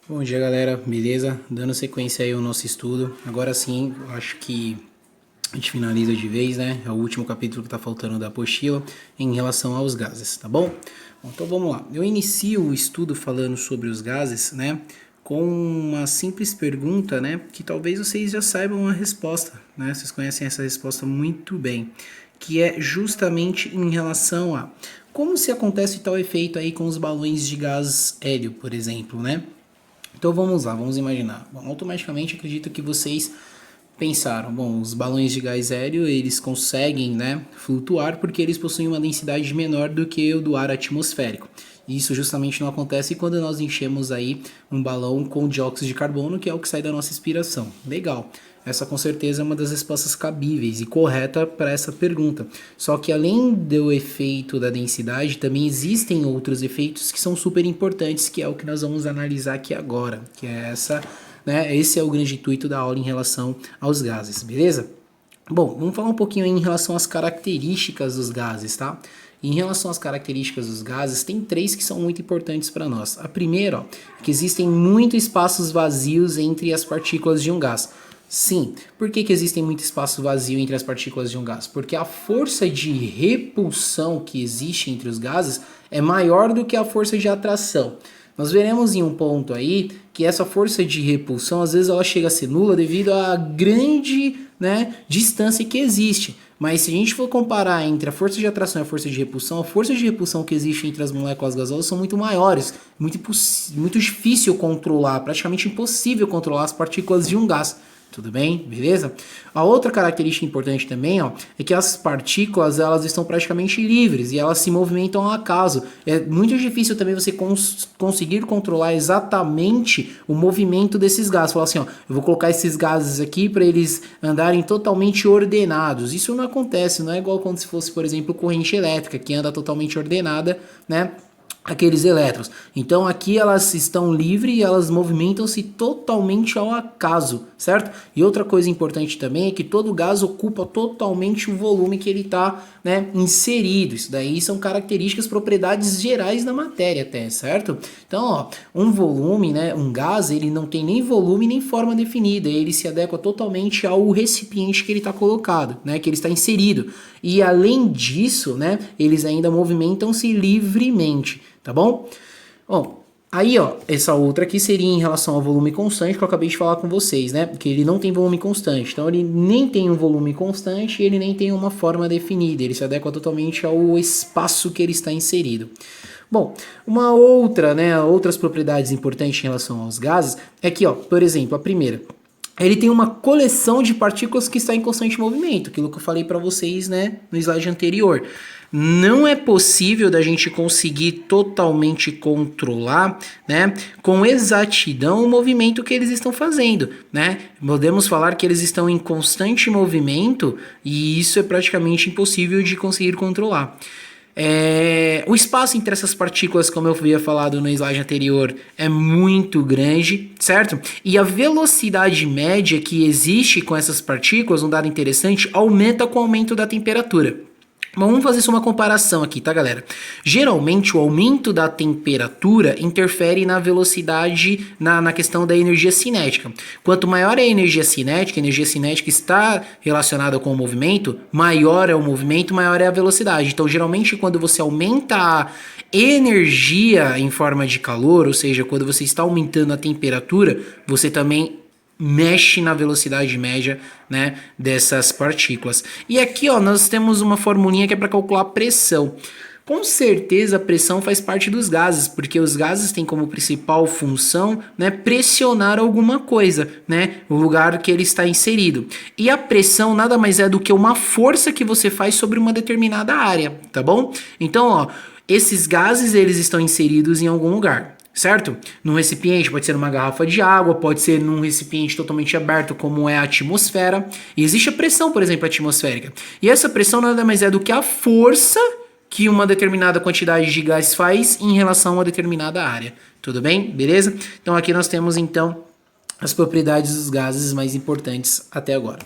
Bom dia, galera, beleza? Dando sequência aí ao nosso estudo. Agora sim, eu acho que a gente finaliza de vez, né? É o último capítulo que tá faltando da apostila em relação aos gases, tá bom? Bom, então vamos lá. Eu inicio o estudo falando sobre os gases, né? Com uma simples pergunta, né? Que talvez vocês já saibam a resposta, né? Vocês conhecem essa resposta muito bem. Que é justamente em relação a como se acontece tal efeito aí com os balões de gás hélio, por exemplo, né? Então vamos lá, vamos imaginar. Bom, automaticamente acredito que vocês pensaram, bom, os balões de gás hélio, eles conseguem, né, flutuar porque eles possuem uma densidade menor do que o do ar atmosférico. E isso justamente não acontece quando nós enchemos aí um balão com dióxido de carbono, que é o que sai da nossa respiração. Legal. Essa com certeza é uma das respostas cabíveis e correta para essa pergunta. Só que além do efeito da densidade, também existem outros efeitos que são super importantes, que é o que nós vamos analisar aqui agora, que é essa, né? Esse é o grande intuito da aula em relação aos gases, beleza? Bom, vamos falar um pouquinho em relação às características dos gases, tá? Em relação às características dos gases, tem três que são muito importantes para nós. A primeira, ó, é que existem muitos espaços vazios entre as partículas de um gás. Sim, por que existem muito espaço vazio entre as partículas de um gás? Porque a força de repulsão que existe entre os gases é maior do que a força de atração. Nós veremos em um ponto aí que essa força de repulsão, às vezes ela chega a ser nula devido à grande, né, distância que existe. Mas se a gente for comparar entre a força de atração e a força de repulsão que existe entre as moléculas gasosas são muito maiores, muito difícil controlar, praticamente impossível controlar as partículas de um gás. Tudo bem? Beleza? A outra característica importante também, ó, é que as partículas elas estão praticamente livres e elas se movimentam ao acaso. É muito difícil também você conseguir controlar exatamente o movimento desses gases. Falar assim, ó, eu vou colocar esses gases aqui para eles andarem totalmente ordenados. Isso não acontece, não é igual quando se fosse, por exemplo, corrente elétrica, que anda totalmente ordenada, né? Aqueles elétrons. Então aqui elas estão livres e elas movimentam-se totalmente ao acaso, certo? E outra coisa importante também é que todo gás ocupa totalmente o volume que ele está, né, inserido. Isso daí são características, propriedades gerais da matéria até, certo? Então, ó, um volume, né, um gás, ele não tem nem volume nem forma definida, ele se adequa totalmente ao recipiente que ele está colocado, né, que ele está inserido. E além disso, né, eles ainda movimentam-se livremente. Tá bom? Bom, aí ó, essa outra aqui seria em relação ao volume constante que eu acabei de falar com vocês, né? Que ele não tem volume constante. Então ele nem tem um volume constante e ele nem tem uma forma definida. Ele se adequa totalmente ao espaço que ele está inserido. Bom, uma outra, né, outras propriedades importantes em relação aos gases é que, ó, por exemplo, a primeira, ele tem uma coleção de partículas que está em constante movimento, aquilo que eu falei para vocês, né, no slide anterior. Não é possível da gente conseguir totalmente controlar, né, com exatidão o movimento que eles estão fazendo, né? Podemos falar que eles estão em constante movimento e isso é praticamente impossível de conseguir controlar. O espaço entre essas partículas, como eu havia falado no slide anterior, é muito grande, certo? E a velocidade média que existe com essas partículas, um dado interessante, aumenta com o aumento da temperatura. Mas vamos fazer só uma comparação aqui, tá, galera? Geralmente, o aumento da temperatura interfere na velocidade, na questão da energia cinética. Quanto maior é a energia cinética está relacionada com o movimento, maior é o movimento, maior é a velocidade. Então, geralmente, quando você aumenta a energia em forma de calor, ou seja, quando você está aumentando a temperatura, você também mexe na velocidade média, né, dessas partículas. E aqui, ó, nós temos uma formulinha que é para calcular a pressão. Com certeza a pressão faz parte dos gases, porque os gases têm como principal função, né, pressionar alguma coisa, né, o lugar que ele está inserido. E a pressão nada mais é do que uma força que você faz sobre uma determinada área, tá bom? Então, ó, esses gases eles estão inseridos em algum lugar. Certo? Num recipiente, pode ser numa garrafa de água, pode ser num recipiente totalmente aberto, como é a atmosfera. E existe a pressão, por exemplo, atmosférica. E essa pressão nada mais é do que a força que uma determinada quantidade de gás faz em relação a uma determinada área. Tudo bem? Beleza? Então aqui nós temos então as propriedades dos gases mais importantes até agora.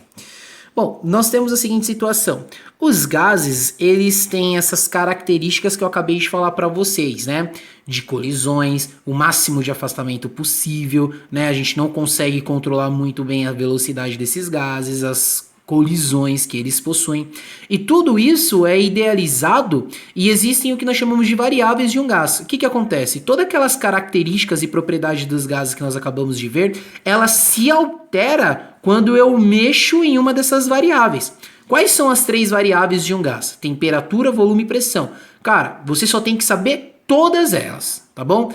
Bom, nós temos a seguinte situação. Os gases, eles têm essas características que eu acabei de falar para vocês, né? De colisões, o máximo de afastamento possível, né? A gente não consegue controlar muito bem a velocidade desses gases, as colisões que eles possuem. E tudo isso é idealizado e existem o que nós chamamos de variáveis de um gás. O que acontece? Todas aquelas características e propriedades dos gases que nós acabamos de ver, ela se altera quando eu mexo em uma dessas variáveis. Quais são as 3 variáveis de um gás? Temperatura, volume e pressão. Cara, você só tem que saber todas elas, tá bom?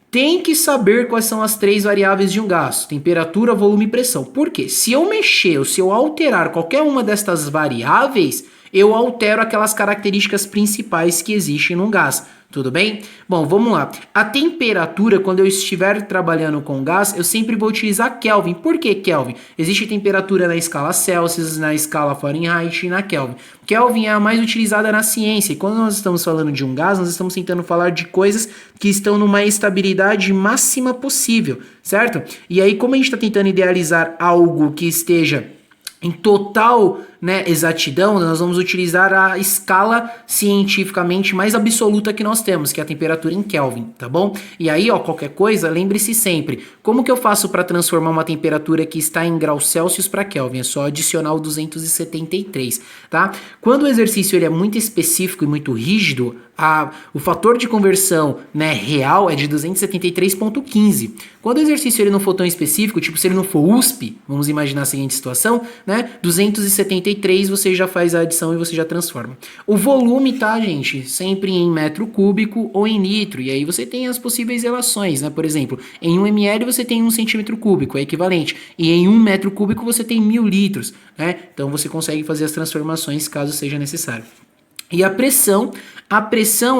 Tem que saber quais são as 3 variáveis de um gás: temperatura, volume e pressão. Por quê? Se eu mexer ou se eu alterar qualquer uma destas variáveis, eu altero aquelas características principais que existem num gás. Tudo bem? Bom, vamos lá. A temperatura, quando eu estiver trabalhando com gás, eu sempre vou utilizar Kelvin. Por que Kelvin? Existe temperatura na escala Celsius, na escala Fahrenheit e na Kelvin. Kelvin é a mais utilizada na ciência. E quando nós estamos falando de um gás, nós estamos tentando falar de coisas que estão numa estabilidade máxima possível, certo? E aí, como a gente está tentando idealizar algo que esteja em total, né, exatidão, nós vamos utilizar a escala cientificamente mais absoluta que nós temos, que é a temperatura em Kelvin, tá bom? E aí, ó, qualquer coisa, lembre-se sempre, como que eu faço para transformar uma temperatura que está em graus Celsius para Kelvin? É só adicionar o 273, tá? Quando o exercício ele é muito específico e muito rígido, o fator de conversão, né, real é de 273,15. Quando o exercício ele não for tão específico, tipo se ele não for USP, vamos imaginar a seguinte situação, né, 273 você já faz a adição e você já transforma. O volume, tá, gente? Sempre em metro cúbico ou em litro, e aí você tem as possíveis relações, né? Por exemplo, em 1 ml você tem 1 centímetro cúbico, é equivalente, e em 1 metro cúbico você tem 1000 litros, né? Então você consegue fazer as transformações caso seja necessário. E a pressão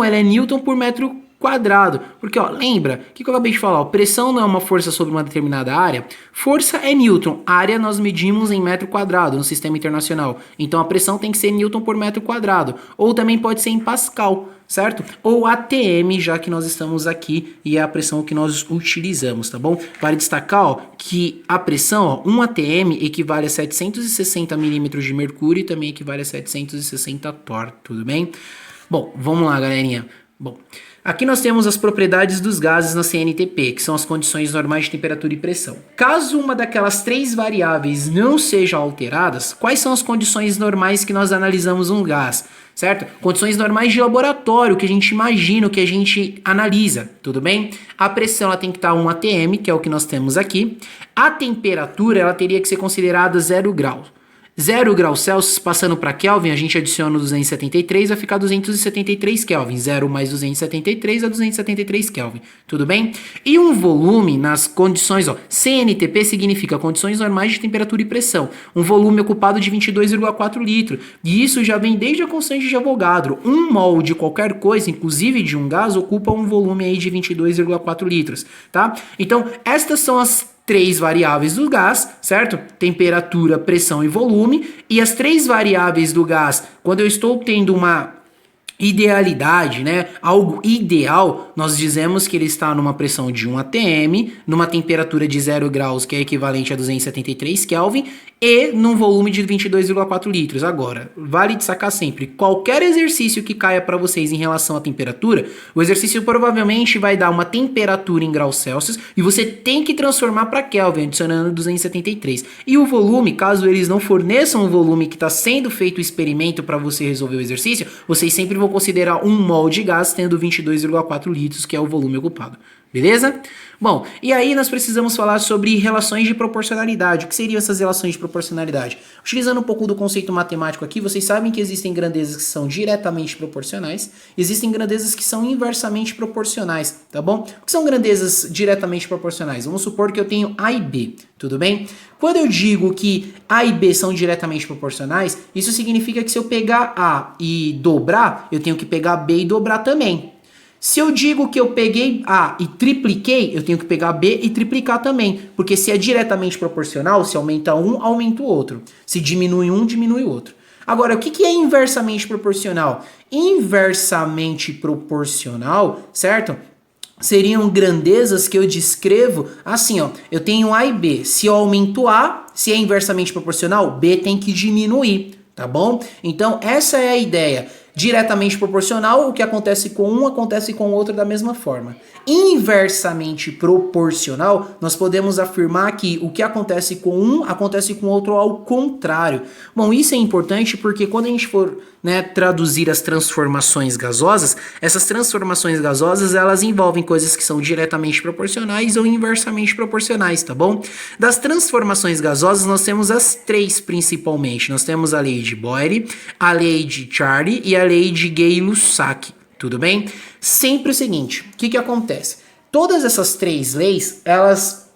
ela é Newton por metro quadrado. Porque, ó, lembra, o que eu acabei de falar? Ó, pressão não é uma força sobre uma determinada área. Força é Newton. Área nós medimos em metro quadrado no sistema internacional. Então, a pressão tem que ser Newton por metro quadrado. Ou também pode ser em Pascal, certo? Ou ATM, já que nós estamos aqui e é a pressão que nós utilizamos, tá bom? Vale destacar, ó, que a pressão, ó, 1 ATM equivale a 760 milímetros de mercúrio e também equivale a 760 torr, tudo bem? Bom, vamos lá, galerinha. Bom, aqui nós temos as propriedades dos gases na CNTP, que são as condições normais de temperatura e pressão. Caso uma daquelas 3 variáveis não sejam alteradas, quais são as condições normais que nós analisamos um gás, certo? Condições normais de laboratório, que a gente imagina, que a gente analisa, tudo bem? A pressão ela tem que estar 1 atm, que é o que nós temos aqui. A temperatura ela teria que ser considerada 0 graus. 0 graus Celsius passando para Kelvin, a gente adiciona o 273, vai ficar 273 Kelvin. 0 mais 273 é 273 Kelvin. Tudo bem? E um volume nas condições, ó, CNTP significa condições normais de temperatura e pressão. Um volume ocupado de 22,4 litros. E isso já vem desde a constante de Avogadro. 1 mol de qualquer coisa, inclusive de um gás, ocupa um volume aí de 22,4 litros, tá? Então, estas são as 3 variáveis do gás, certo? Temperatura, pressão e volume. E as 3 variáveis do gás, quando eu estou tendo uma idealidade, né? Algo ideal, nós dizemos que ele está numa pressão de 1 atm, numa temperatura de 0 graus, que é equivalente a 273 Kelvin, e num volume de 22,4 litros. Agora, vale destacar sempre, qualquer exercício que caia para vocês em relação à temperatura, o exercício provavelmente vai dar uma temperatura em graus Celsius e você tem que transformar para Kelvin, adicionando 273. E o volume, caso eles não forneçam o volume que está sendo feito o experimento para você resolver o exercício, vocês sempre vão considerar 1 mol de gás tendo 22,4 litros, que é o volume ocupado. Beleza? Bom, e aí nós precisamos falar sobre relações de proporcionalidade. O que seriam essas relações de proporcionalidade? Utilizando um pouco do conceito matemático aqui, vocês sabem que existem grandezas que são diretamente proporcionais, existem grandezas que são inversamente proporcionais, tá bom? O que são grandezas diretamente proporcionais? Vamos supor que eu tenho A e B, tudo bem? Quando eu digo que A e B são diretamente proporcionais, isso significa que se eu pegar A e dobrar, eu tenho que pegar B e dobrar também. Se eu digo que eu peguei A e tripliquei, eu tenho que pegar B e triplicar também. Porque se é diretamente proporcional, se aumenta um, aumenta o outro. Se diminui um, diminui o outro. Agora, o que é inversamente proporcional? Inversamente proporcional, certo? seriam grandezas que eu descrevo assim, ó. Eu tenho A e B. Se eu aumento A, se é inversamente proporcional, B tem que diminuir, tá bom? Então, essa é a ideia. Diretamente proporcional, o que acontece com um acontece com o outro da mesma forma. Inversamente proporcional, nós podemos afirmar que o que acontece com um acontece com o outro ao contrário. Bom, isso é importante porque quando a gente for, né, traduzir as transformações gasosas, essas transformações gasosas elas envolvem coisas que são diretamente proporcionais ou inversamente proporcionais, tá bom? Das transformações gasosas nós temos as três principalmente. Nós temos a lei de Boyle, a lei de Charlie e a lei de Gay-Lussac, tudo bem? Sempre o seguinte, o que acontece? Todas essas três leis, elas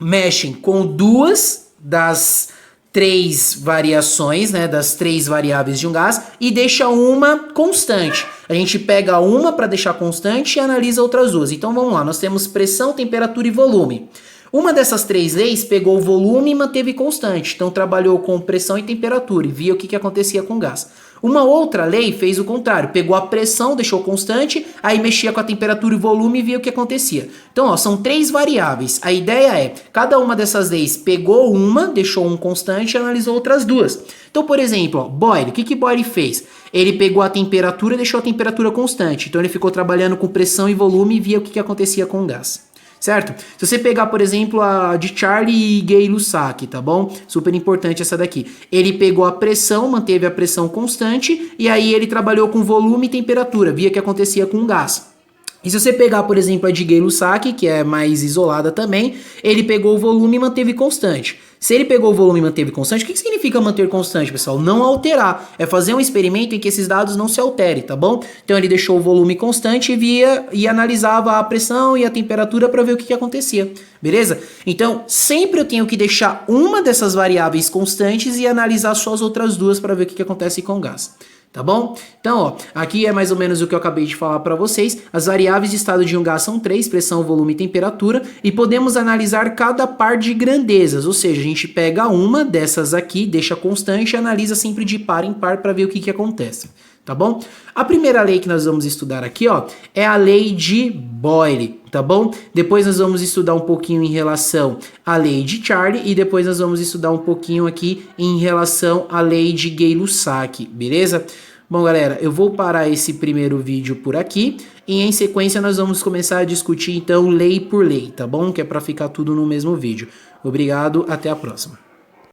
mexem com duas das três variações, né, das três variáveis de um gás e deixa uma constante. A gente pega uma para deixar constante e analisa outras duas. Então vamos lá, nós temos pressão, temperatura e volume. Uma dessas três leis pegou o volume e manteve constante, então trabalhou com pressão e temperatura e via o que acontecia com o gás. Uma outra lei fez o contrário, pegou a pressão, deixou constante, aí mexia com a temperatura e volume e via o que acontecia. Então, ó, são três variáveis. A ideia é, cada uma dessas leis pegou uma, deixou um constante e analisou outras duas. Então, por exemplo, ó, Boyle, o que Boyle fez? Ele pegou a temperatura e deixou a temperatura constante. Então, ele ficou trabalhando com pressão e volume e via o que acontecia com o gás. Certo? Se você pegar, por exemplo, a de Charlie e Gay-Lussac, tá bom? Super importante essa daqui. Ele pegou a pressão, manteve a pressão constante, e aí ele trabalhou com volume e temperatura, via o que acontecia com o gás. E se você pegar, por exemplo, a de Gay-Lussac, que é mais isolada também, ele pegou o volume e manteve constante. Se ele pegou o volume e manteve constante, o que significa manter constante, pessoal? Não alterar. É fazer um experimento em que esses dados não se alterem, tá bom? Então ele deixou o volume constante e via e analisava a pressão e a temperatura para ver o que acontecia, beleza? Então sempre eu tenho que deixar uma dessas variáveis constantes e analisar só as outras duas para ver o que acontece com o gás. Tá bom? Então, ó, aqui é mais ou menos o que eu acabei de falar para vocês. As variáveis de estado de um gás são três: pressão, volume e temperatura, e podemos analisar cada par de grandezas, ou seja, a gente pega uma dessas aqui, deixa constante e analisa sempre de par em par para ver o que acontece. Tá bom? A primeira lei que nós vamos estudar aqui, ó, é a lei de Boyle, tá bom? Depois nós vamos estudar um pouquinho em relação à lei de Charlie e depois nós vamos estudar um pouquinho aqui em relação à lei de Gay-Lussac, beleza? Bom, galera, eu vou parar esse primeiro vídeo por aqui e em sequência nós vamos começar a discutir então lei por lei, tá bom? Que é para ficar tudo no mesmo vídeo. Obrigado, até a próxima.